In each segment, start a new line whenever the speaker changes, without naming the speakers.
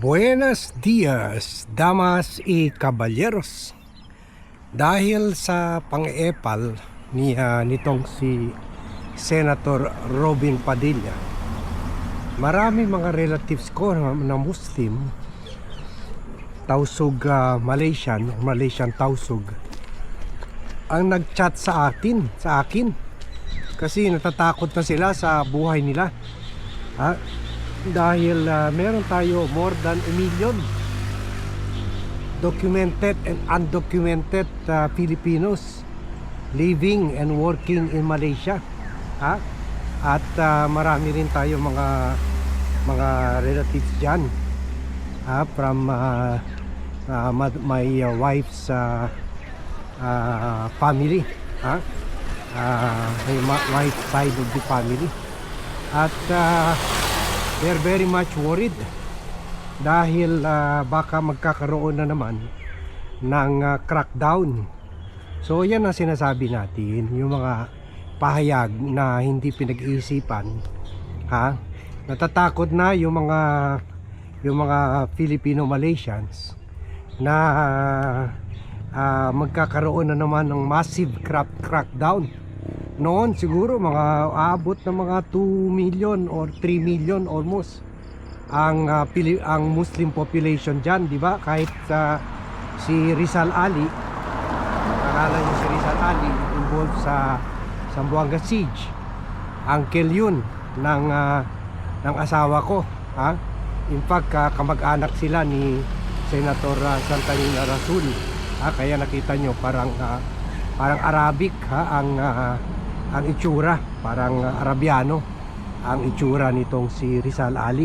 Buenos dias, damas y caballeros. Dahil sa pang-epal nitong si Senator Robin Padilla, marami mga relatives ko na Muslim, Tausug Malaysian Tausug, ang nag-chat sa akin kasi natatakot na sila sa buhay nila. Dahil meron tayo more than 1 million documented and undocumented Filipinos living and working in Malaysia. At marami rin tayo mga relatives dyan, from my wife's family, my wife's side of the family. At they're very much worried dahil baka magkakaroon na naman ng crackdown. So yan ang sinasabi natin, yung mga pahayag na hindi pinag-iisipan. Natatakot na yung mga Filipino Malaysians na magkakaroon na naman ng massive crackdown. Noon siguro mga aabot ng mga 2 million or 3 million almost ang Muslim population dyan, di ba? Kahit si Rizal Ali, akala niyo si Rizal Ali involved sa Zamboanga Siege, uncle yun ng asawa ko. In fact, kamag-anak sila ni Senator Santalina Rasul. Kaya nakita nyo parang Arabic ang itsura, parang Arabiano ang itsura nitong si Rizal Ali.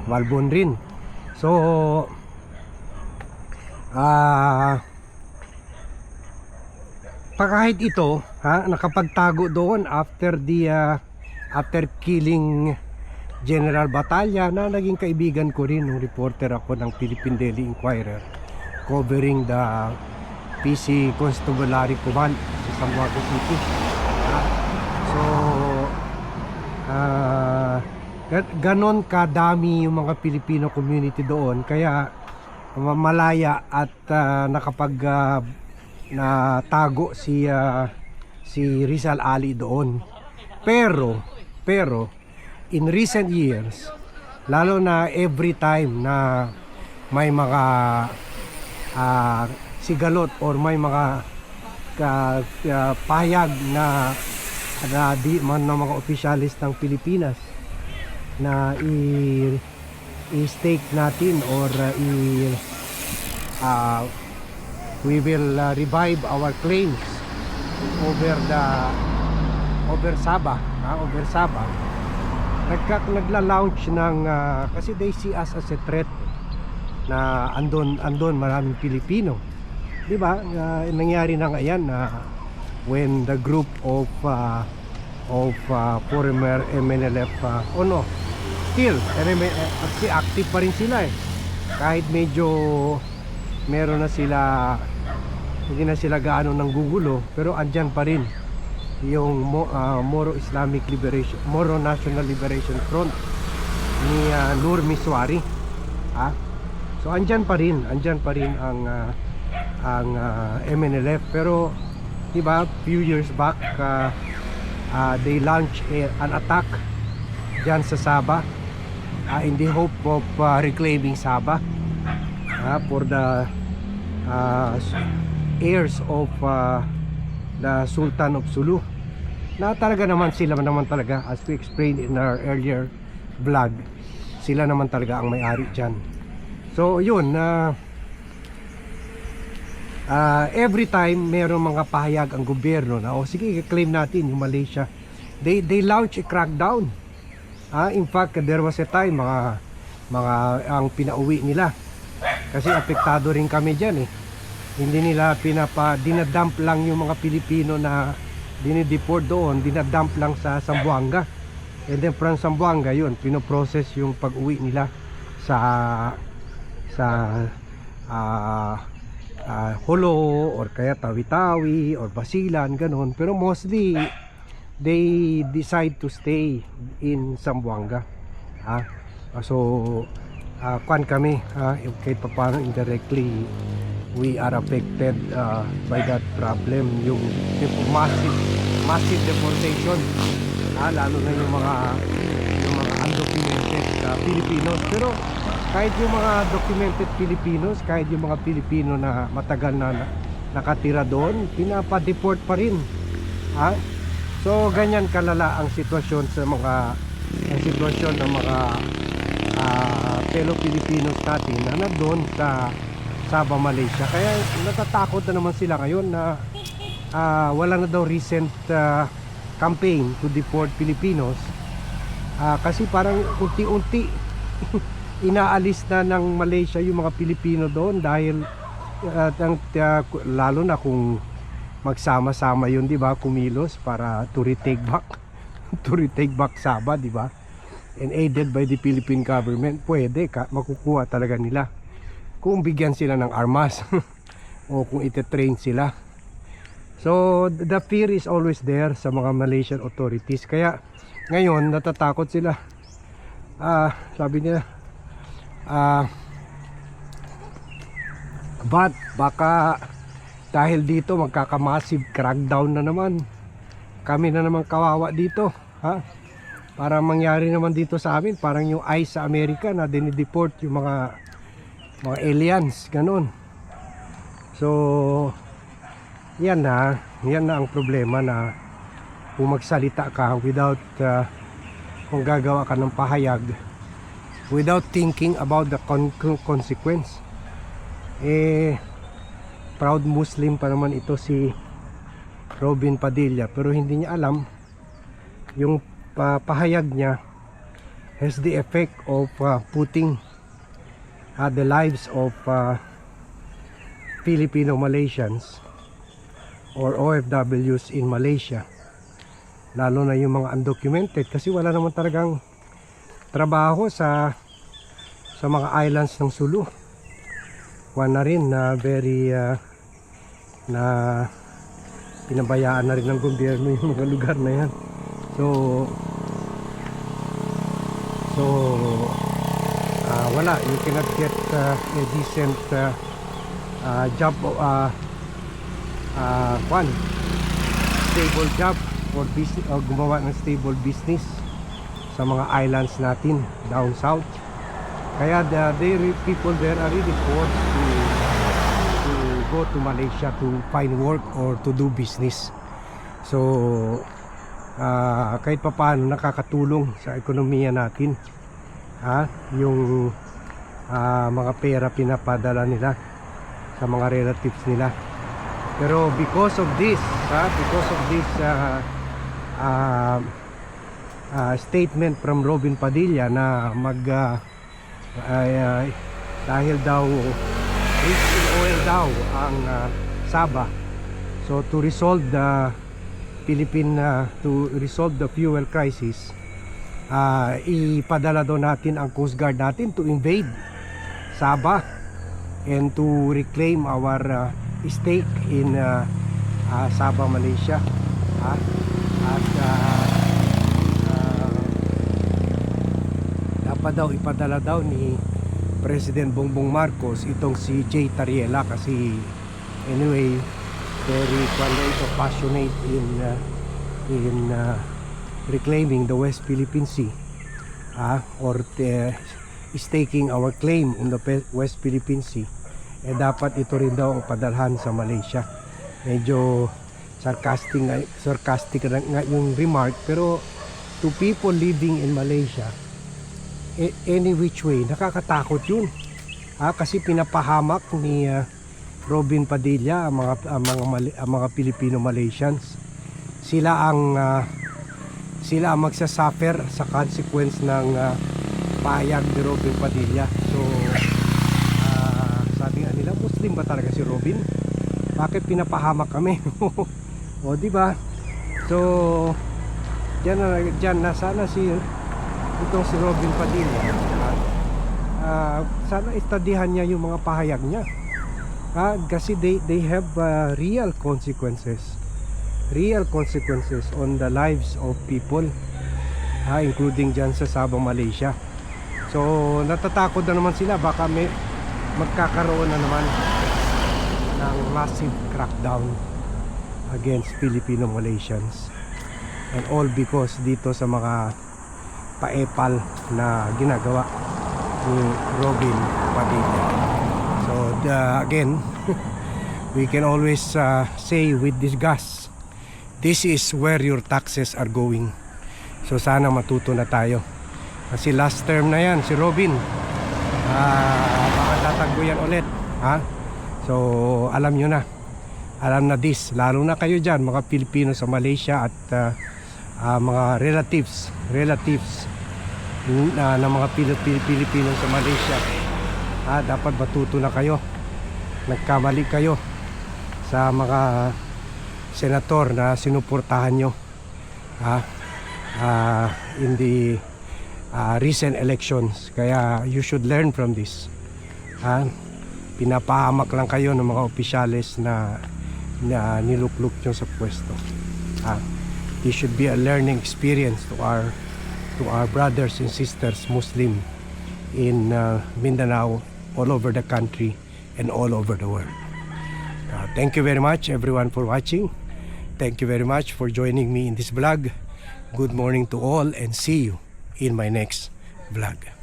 Malbon rin. So kahit ito nakapagtago doon after killing General Batalla, na naging kaibigan ko rin nung reporter ako ng Philippine Daily Inquirer covering the PC Constabulary Command sa Zamboanga City. So ganon kadami yung mga Filipino community doon, kaya malaya at natago si Rizal Ali doon. Pero in recent years, lalo na every time na may mga sigalot or may mga pahayag na mga opisyalis ng Pilipinas na i-stake natin or we will revive our claims over Sabah. Nagla-launch ng kasi they see us as a threat na andon maraming Pilipino, di ba? Nangyari na ngayon na when the group of former MNLF still active pa rin sila kahit medyo meron na sila, hindi na sila gaano ng gugulo, pero andyan pa rin yung Moro National Liberation Front ni Nur Miswari. So andyan pa rin ang MNLF. Pero diba, few years back they launched an attack dyan sa Sabah, in the hope of reclaiming Sabah for the heirs of the Sultan of Sulu, na talaga naman sila naman talaga, as we explained in our earlier vlog, sila naman talaga ang may-ari dyan. So yun, every time meron mga pahayag ang gobyerno na sige, i-claim natin yung Malaysia, they launch a crackdown. In fact, there was a time mga ang pinauwi nila, kasi apektado rin kami dyan hindi nila dinadump lang yung mga Pilipino na dinideport doon, dinadump lang sa Zamboanga, and then from Zamboanga yun pinoprocess yung pag-uwi nila sa Holo or kaya Tawi-Tawi or Basilan, ganon. Pero mostly they decide to stay in Zamboanga. So kwan kami, kahit pa paano indirectly we are affected by that problem, yung massive deportation, lalo na yung mga undocumented Filipinos. Pero kahit yung mga documented Filipinos, kahit yung mga Pilipino na matagal na nakatira doon, pinapa-deport pa rin. So ganyan kalala ang sitwasyon ng mga fellow Filipinos natin na nandun sa Sabah, Malaysia. Kaya natatakot na naman sila ngayon na wala na daw recent campaign to deport Filipinos, kasi parang unti-unti inaalis na ng Malaysia yung mga Pilipino doon dahil lalo na kung magsama-sama yun, di ba, kumilos para to retake back Sabah, di ba, and aided by the Philippine government. Pwede makukuha talaga nila kung bigyan sila ng armas o kung ite-train sila. So the fear is always there sa mga Malaysian authorities. Kaya ngayon natatakot sila. Sabi nila, but baka dahil dito magkaka-massive crackdown na naman, kami na naman kawawa dito, para mangyari naman dito sa amin parang yung ICE sa Amerika na dinideport yung mga aliens, ganun. So yan na ang problema, na kung magsalita ka without kung gagawa ka ng pahayag without thinking about the consequence. Proud Muslim pa naman ito si Robin Padilla, pero hindi niya alam yung pahayag niya has the effect of putting the lives of Filipino Malaysians or OFWs in Malaysia, lalo na yung mga undocumented, kasi wala naman talagang trabaho sa mga islands ng Sulu. Na rin na very na pinabayaan na rin ng gobyerno yung mga lugar na yan. So wala, you cannot get a decent job, stable job or business, o gumawa ng stable business sa mga islands natin down south. Kaya people there are really forced to go to Malaysia to find work or to do business. So kahit pa paano nakakatulong sa ekonomiya natin, yung mga pera pinapadala nila sa mga relatives nila. Pero because of this statement from Robin Padilla na dahil daw rich in oil daw ang Sabah, so to resolve the fuel crisis, ipadala daw natin ang Coast Guard natin to invade Sabah and to reclaim our stake in Sabah, Malaysia. Dapat daw ipadala daw ni President Bongbong Marcos itong si Jay Tariela, kasi anyway very passionate in reclaiming the West Philippine Sea, or staking our claim on the West Philippine Sea. Dapat ito rin daw ang padalhan sa Malaysia. Medyo sarcastic nga yung remark, pero to people living in Malaysia, any which way nakakatakot yun, kasi pinapahamak ni Robin Padilla ang mga Filipino Malaysians. Sila ang magsasuffer sa consequence ng pahayag ni Robin Padilla. So sabi nga nila, Muslim ba talaga si Robin? Bakit pinapahamak kami? O di ba? So diyan na sana itong si Robin Padilla, sana istadihan niya yung mga pahayag niya, kasi they have real consequences on the lives of people, including dyan sa Sabah, Malaysia. So natatakot na naman sila, baka may magkakaroon na naman ng massive crackdown against Filipino Malaysians, and all because dito sa mga paepal na ginagawa ni Robin Padilla. So again, we can always say with disgust, this is where your taxes are going. So sana matuto na tayo, kasi last term na yan si Robin, baka tatagbo yan ulit, ha? So alam nyo na, alam na this, lalo na kayo dyan mga Pilipino sa Malaysia at mga relatives na mga Pilipino sa Malaysia. Dapat matuto na kayo, nagkamali kayo sa mga senator na sinuportahan nyo in the recent elections. Kaya you should learn from this. Pinapahamak lang kayo ng mga opisyales na nilukluk nyo sa pwesto. This should be a learning experience to our brothers and sisters Muslim in Mindanao, all over the country and all over the world. Thank you very much everyone for watching. Thank you very much for joining me in this vlog. Good morning to all, and see you in my next vlog.